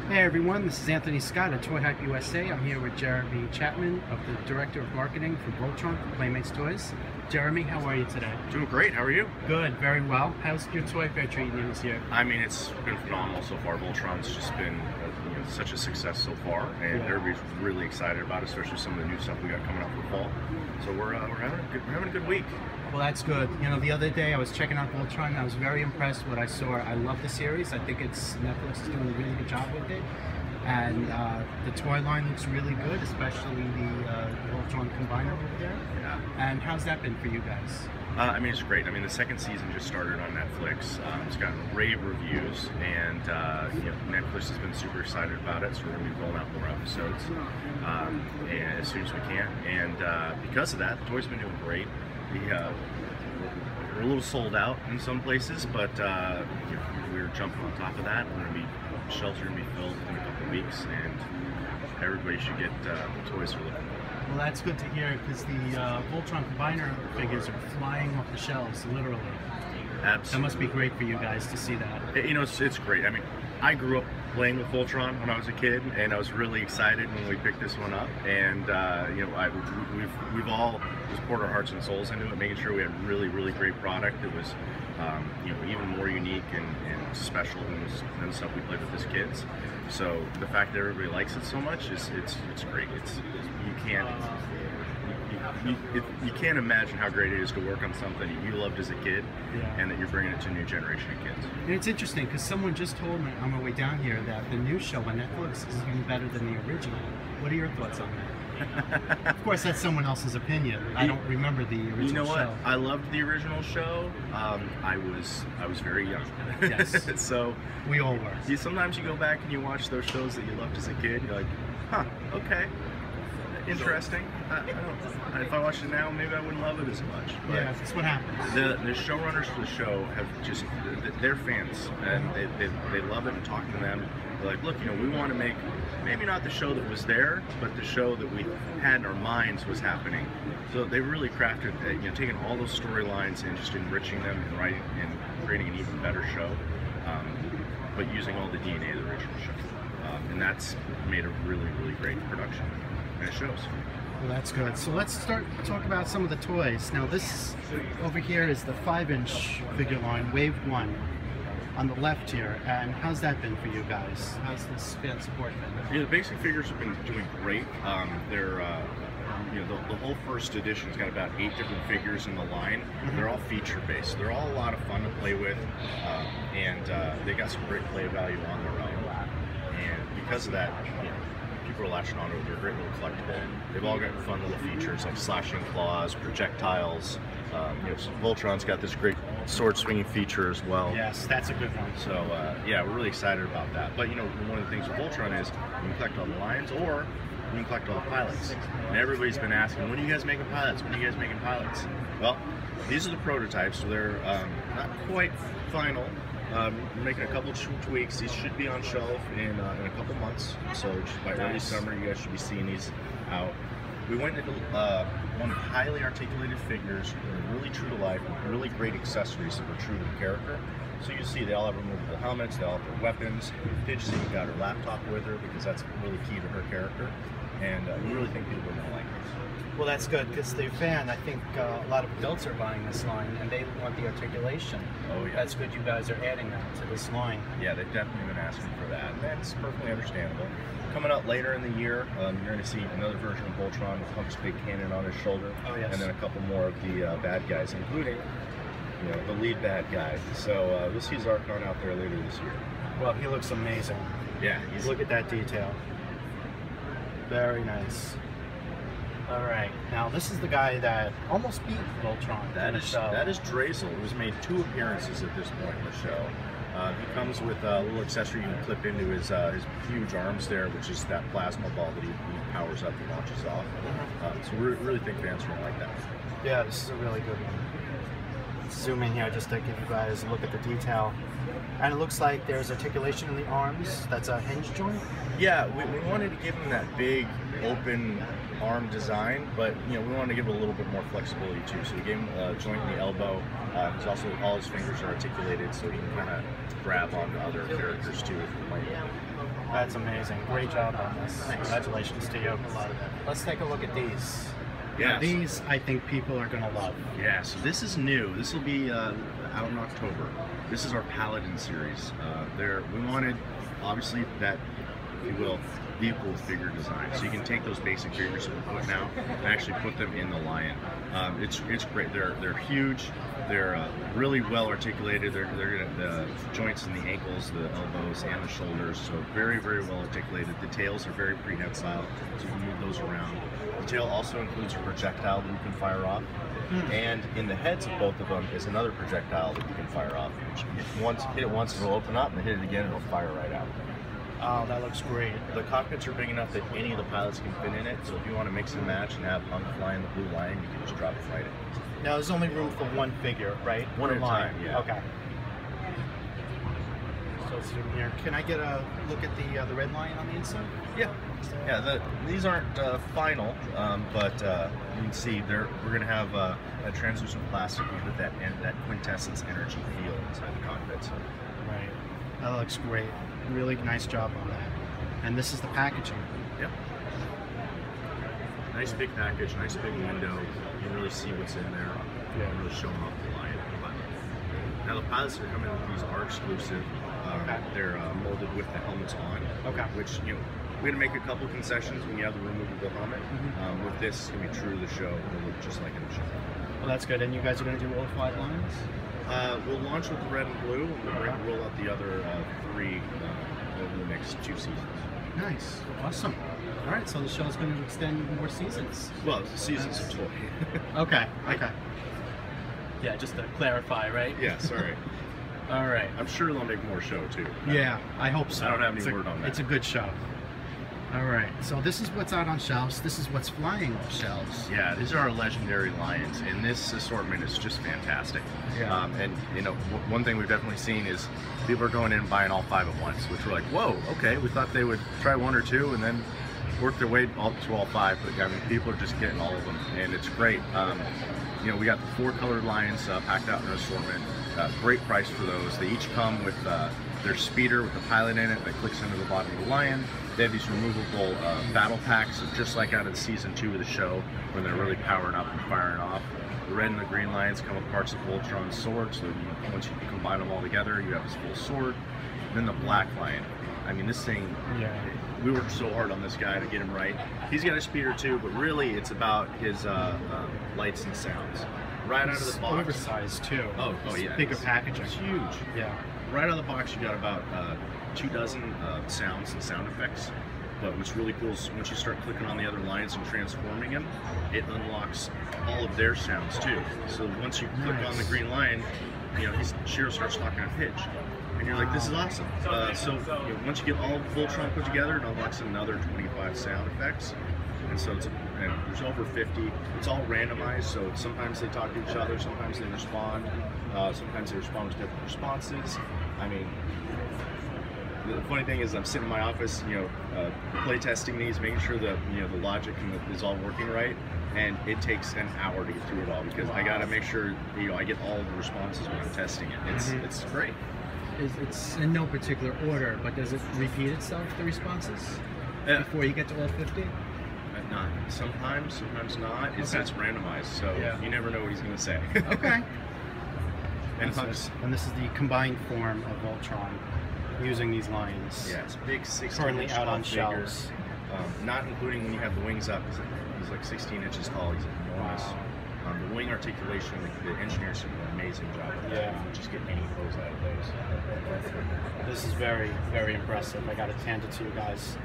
Hey everyone, this is Anthony Scott at Toy Hype USA. I'm here with Jeremy Chapman, the Director of Marketing for Voltron Playmates Toys. Jeremy, how are you today? Doing great. How are you? Good, very well. How's your Toy Fair treating you this year? I mean, it's been phenomenal so far. Voltron's just been such a success so far, and everybody's really excited about it, especially some of the new stuff we got coming up for fall. So we're having a good week. Well, that's good. You know, the other day I was checking out Voltron and I was very impressed with what I saw. I love the series. I think Netflix is doing a really good job with it. And the toy line looks really good, especially the Voltron Combiner over there. Yeah. And how's that been for you guys? I mean, it's great. I mean, the second season just started on Netflix. It's gotten rave reviews, and Netflix has been super excited about it. So we're going to be rolling out more episodes and as soon as we can. And because of that, the toys have been doing great. We're a little sold out in some places, but we're jumping on top of that. Shelves are going to be filled in a couple of weeks, and everybody should get the toys they're looking for. Well, that's good to hear, because the Voltron Combiner figures are flying off the shelves, literally. Absolutely. That must be great for you guys to see that. You know, it's great. I mean, I grew up playing with Voltron when I was a kid, and I was really excited when we picked this one up. And we've all just poured our hearts and souls into it, making sure we had really great product that was even more unique and special than the stuff we played with as kids. So the fact that everybody likes it so much it's great. You can't imagine how great it is to work on something that you loved as a kid, and that you're bringing it to a new generation of kids. And it's interesting because someone just told me on my way down here that the new show on Netflix is even better than the original. What are your thoughts on that? Of course, that's someone else's opinion. I don't remember the original show. You know what? I loved the original show. I was very young. Yes. So we all were. Sometimes you go back and you watch those shows that you loved as a kid. You're like, huh, okay, interesting. If I watched it now, maybe I wouldn't love it as much. But yeah, that's what happens. The showrunners for the show have they're fans, and they love it, and talking to them, they're like, look, we want to make maybe not the show that was there, but the show that we had in our minds was happening. So they really crafted, taking all those storylines and just enriching them and writing and creating an even better show, but using all the DNA of the original show, and that's made a really great production, and it shows. Well, that's good. So let's talk about some of the toys. Now this over here is the 5-inch figure line, Wave 1, on the left here. And how's that been for you guys? How's this fan support been? Yeah, the basic figures have been doing great. They're the whole first edition's got about 8 different figures in the line. They're all feature based. They're all a lot of fun to play with, and they got some great play value on their own. And because of that, people are latching onto it. They're a great little collectible. They've all got fun little features like slashing claws, projectiles. Voltron's got this great sword swinging feature as well. Yes, that's a good one. So yeah, we're really excited about that. But one of the things with Voltron is you can collect all the lines, or you can collect all the pilots. And everybody's been asking, when are you guys making pilots? When are you guys making pilots? Well, these are the prototypes. So they're not quite final. We're making a couple tweaks. These should be on shelf in a couple months. So just by early summer, you guys should be seeing these out. We went into one highly articulated figures, really true to life, with really great accessories that were true to the character. So you see they all have removable helmets, they all have their weapons. Pidgey got her laptop with her because that's really key to her character. And we really think people are going to like this. Well, that's good, because the fan, I think a lot of adults are buying this line, and they want the articulation. Oh yeah. That's good you guys are adding that to this line. Yeah, they've definitely been asking for that, and that's perfectly understandable. Coming out later in the year, you're going to see another version of Voltron with Hunk's big cannon on his shoulder. Oh yes. And then a couple more of the bad guys, including the lead bad guy. So we'll see Zarkon out there later this year. Well, he looks amazing. Yeah. Look at that detail. Very nice. All right, now this is the guy that almost beat Voltron. That is Trayzell, who's made 2 appearances at this point in the show. He comes with a little accessory you can clip into his huge arms there, which is that plasma ball that he powers up and launches off. So we really think fans are going to like that. Yeah, this is a really good one. Zoom in here just to give you guys a look at the detail. And it looks like there's articulation in the arms. That's a hinge joint? Yeah, we wanted to give him that big, open arm design, but we wanted to give it a little bit more flexibility too. So we gave him a joint in the elbow. He's also, all his fingers are articulated, so he can kind of grab on other characters too if you like. That's amazing. Great job on this. Congratulations to you. Let's take a look at these. Yeah, now, these I think people are going to love. Yeah, so this is new. This will be out in October. This is our Paladin series. We wanted, obviously, that, if you will, vehicle with figure design. So you can take those basic figures that we're putting out and actually put them in the Lion. It's great. They're huge. They're really well articulated. They're the joints in the ankles, the elbows, and the shoulders. So very, very well articulated. The tails are very prehensile, so you can move those around. The tail also includes a projectile that you can fire off. And in the heads of both of them is another projectile that you can fire off. Hit it once, it'll open up, and hit it again, it'll fire right out. Oh, that looks great. The cockpits are big enough that any of the pilots can fit in it, so if you want to mix and match and have Hunk fly in the Blue Lion, you can just drop it right in. Now, there's only room for one figure, right? One at a time, yeah. Okay. So let's zoom here. Can I get a look at the red lion on the inside? Yeah. Yeah, these aren't final, but you can see we're going to have a translucent plastic with that quintessence energy feel inside the cockpit. So. Right. That looks great. Really nice job on that. And this is the packaging. Yep. Nice big package, nice big window. You can really see what's in there. Yeah. Really showing off the Lion. Now the pilots that are coming with these are exclusive. Okay. They're molded with the helmets on. Okay. Which, you know, we're going to make a couple concessions when you have the removable helmet. With this, it's going to be true to the show. It'll look just like in the show. Well, that's good. And you guys are going to do all 5 lines? We'll launch with the red and blue, and we'll roll out the other 3 over the next 2 seasons. Nice. Awesome. All right, so the show is going to extend more seasons. Well, seasons of toy. Okay. Okay. Yeah, just to clarify, right? Yeah, sorry. All right. I'm sure they'll make more show, too. Yeah, I hope so. I don't have any word on that. It's a good show. All right, so this is what's out on shelves. This is what's flying off shelves. Yeah, these are our legendary lions, and this assortment is just fantastic. Yeah. And you know, one thing we've definitely seen is people are going in and buying all 5 at once, which we're like, whoa, okay. We thought they would try 1 or 2 and then work their way to all 5, but I mean, people are just getting all of them, and it's great. You know, we got the 4 colored lions packed out in an assortment. Great price for those. They each come with their speeder with the pilot in it that clicks into the bottom of the Lion. They have these removable battle packs, just like out of season 2 of the show, when they're really powering up and firing off. The red and the green lions come with parts of Voltron's sword, so once you combine them all together, you have this full sword. And then the black lion. I mean, this thing, we worked so hard on this guy to get him right. He's got a speeder too, but really it's about his lights and sounds. Right out of the box. Oversized too. Oh yeah. Bigger packaging. It's huge. Yeah. Right out of the box, you got about 2 dozen sounds and sound effects. But what's really cool is once you start clicking on the other lions and transforming them, it unlocks all of their sounds too. So once you click on the green lion, you know, Shiro starts talking a pitch. And you're like, this is awesome. So you know, once you get all of Voltron put together, it unlocks another 25 sound effects. And so there's over 50. It's all randomized, so sometimes they talk to each other, sometimes they respond, sometimes they respond with different responses. I mean, the funny thing is I'm sitting in my office, you know, play testing these, making sure that, you know, the logic is all working right, and it takes an hour to get through it all because I got to make sure, you know, I get all of the responses when I'm testing it. It's great. It's in no particular order, but does it repeat itself, the responses, before you get to all 50? Not sometimes not. It's randomized, so you never know what he's going to say. Okay. And this is the combined form of Voltron using these lions. Yeah, it's big 16 currently inch out on figure. shelves. Not including when you have the wings up. He's like 16 inches tall. He's enormous. Wow. The wing articulation, the engineers did an amazing job. Yeah. You just get any pose out of those. This is very, very impressive. I got to hand it to you guys.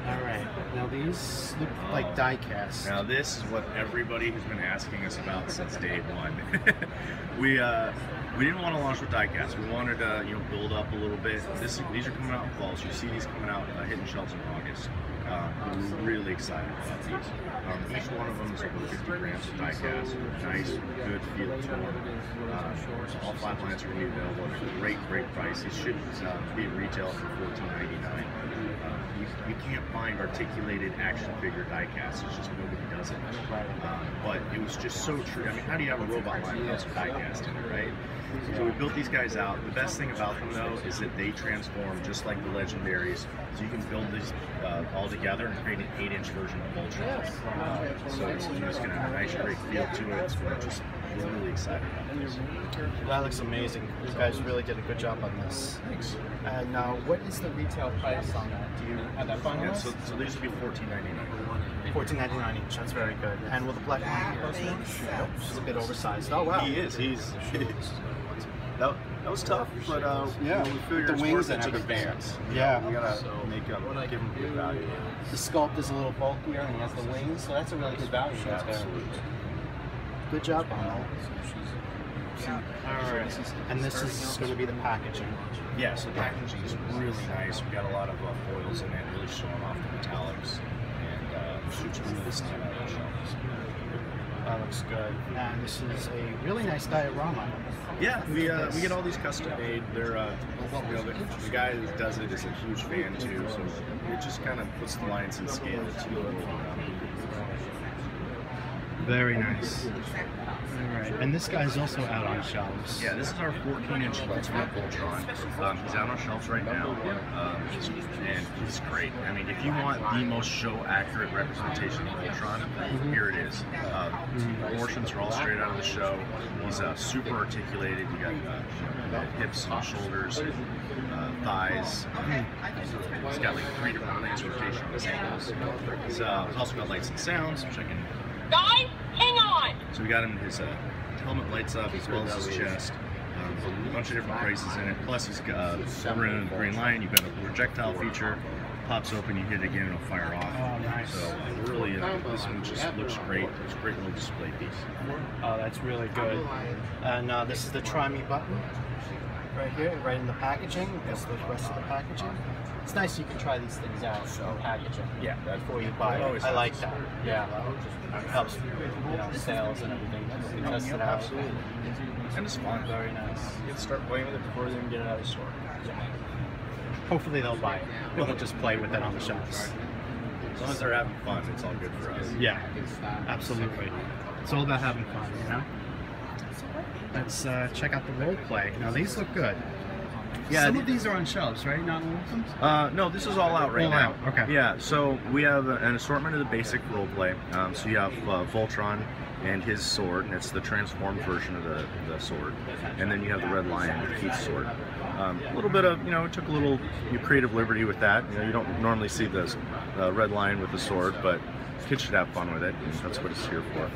All right, now these look like die cast. Now this is what everybody has been asking us about since day 1. We didn't want to launch with die cast. We wanted to, you know, build up a little bit. These are coming out in fall, so you see these coming out hitting shelves in August. We're really excited about these. Each one of them is over 50 grams of die cast. Nice, good feel to them. All 5 lines are going to be available at a great price. These should be at retail for $14.99. You can't find articulated action figure die cast. It's just nobody does it. But it was just so true. I mean, how do you have a robot line without some die cast in it, right? So we built these guys out. The best thing about them though is that they transform just like the legendaries. So you can build these all together and create an 8-inch version of Voltron. So it's just going to have a nice, great feel to it. So we're just really excited about this. That looks amazing. You guys really did a good job on this. Thanks. And what is the retail price on that? Do you have that fun? Yeah, so these would be $14.99. $14.99 each. That's very good. And will the black line be close to him? Nope. She's a bit oversized. Oh wow. He is. That was tough, but yeah, we figured the it's wings worth and it to the everything. fans. Yeah. We gotta give him good value. The sculpt is a little bulkier and he has the wings, so that's a really good value. Yeah, absolutely. Good job on that. Alright, and this is going to be the packaging. Yeah, so the packaging is really nice. We got a lot of foils in it, really showing off the metallics, and shoots really stand out on the shelves. That looks good. And this is a really nice diorama. Yeah, we get all these custom made. They're the guy that does it is a huge fan too, so it just kind of puts the lines in scale too. Very nice. Alright, and this guy's also out on shelves. Yeah, this is our 14-inch Ultimate Voltron. He's out on shelves right now, and he's great. I mean, if you want the most show-accurate representation of Voltron, here it is. The proportions are all straight out of the show. He's super articulated. You got hips and shoulders, thighs. He's got like 3 different lanes rotation on his ankles. He's also got lights and sounds, which I can... Guys, hang on! So we got him his helmet lights up as well as his chest. A bunch of different prices in it. Plus he's got in the green line. You've got a projectile feature. Pops open, you hit it again, it'll fire off. Oh, nice. So really, this one just looks great. It's a great little display piece. Oh, that's really good. And this is the Try Me button right here, right in the packaging. That's the rest of the packaging. It's nice you can try these things out in packaging. Yeah, before you buy it. I like that. Yeah, it helps sales and everything. You can test it out. Absolutely. And it's fun. Very nice. You can start playing with it before they even get it out of the store. Hopefully they'll buy it. They won't just play with it on the shelves. As long as they're having fun, it's all good for us. Yeah, absolutely. It's all about having fun, you know? Let's check out the role play. Now these look good. Yeah, some of these are on shelves, right? Not all of them? No, this is all out right now. Okay. Yeah, so we have an assortment of the basic role play. So you have Voltron and his sword, and it's the transformed version of the sword. And then you have the Red Lion with Keith's sword. A little bit of, we took a little creative liberty with that. You don't normally see this Red Lion with the sword, but kids should have fun with it, and that's what it's here for.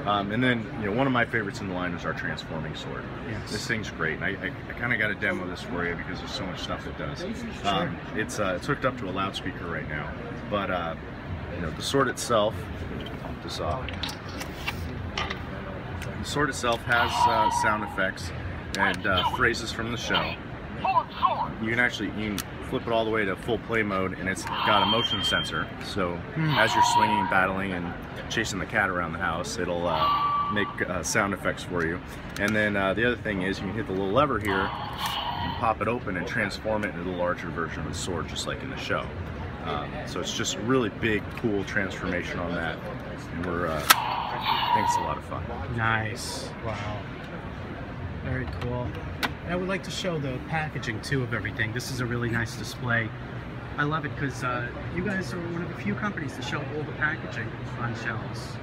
And then, one of my favorites in the line is our transforming sword. Yes. This thing's great, and I kind of got to demo this for you because there's so much stuff it does. It's hooked up to a loudspeaker right now, but the sword itself, pump this off. The sword itself has sound effects and phrases from the show. You can flip it all the way to full play mode, and it's got a motion sensor. So as you're swinging and battling and chasing the cat around the house, it'll make sound effects for you. And then the other thing is you can hit the little lever here and pop it open and transform it into the larger version of the sword, just like in the show. So it's just a really big, cool transformation on that. And I think it's a lot of fun. Nice. Wow. Very cool. I would like to show the packaging too of everything. This is a really nice display. I love it because you guys are one of the few companies to show all the packaging on shelves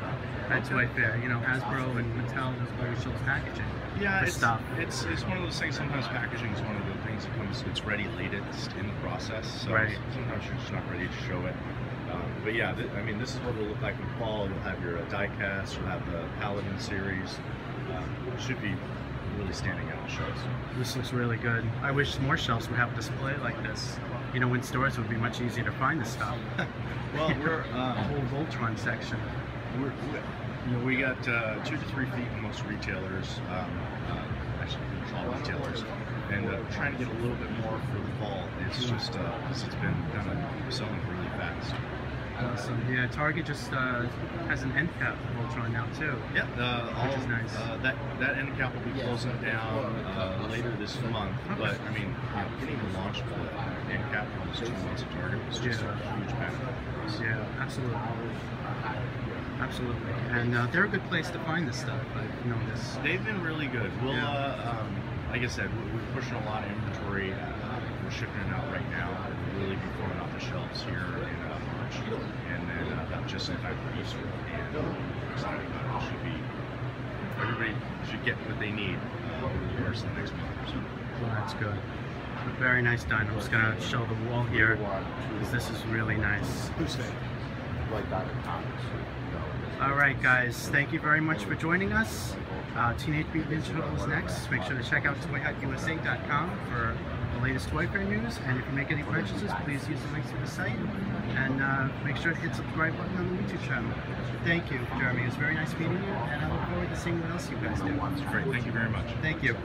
at ToyFair. Hasbro and Mattel always show the packaging. Yeah, it's one of those things. Sometimes packaging is one of the things that it's ready late in the process. So right. Sometimes you're just not ready to show it. But yeah, this is what it'll look like in fall. You'll have your die cast. You'll have the Paladin series. It should be really standing out in shows. This looks really good. I wish more shelves would have a display like this. In stores it would be much easier to find this stuff. Well, we're a whole Voltron section. We got 2 to 3 feet in most retailers. Actually, all retailers, and we're trying to get a little bit more for the fall. It's just because it's been kind of selling really fast. Awesome. Yeah, Target just has an end cap Voltron now too. Yeah, which is nice. That end cap will be closing down later this month. But I mean, getting the launch for the end cap for almost 2 months of Target was just a huge benefit. Yeah, absolutely. Absolutely. And they're a good place to find this stuff. I've noticed. They've been really good. We'll like I said, we're pushing a lot of inventory. We're shipping it out right now. We'll really be throwing off the shelves here in March, and then just in time for Easter. And we're excited about it. Everybody should get what they need over the course of the next month or so. Well, that's good. Very nice done. I'm just gonna show the wall here because this is really nice. All right, guys. Thank you very much for joining us. Teenage Mutant Ninja Turtles is next. Make sure to check out toyhutusa.com for the latest ToyFair news. And if you make any purchases, please use the links to the site. And make sure to hit subscribe button on the YouTube channel. Thank you, Jeremy. It was very nice meeting you, and I look forward to seeing what else you guys do. Great. Thank you very much. Thank you.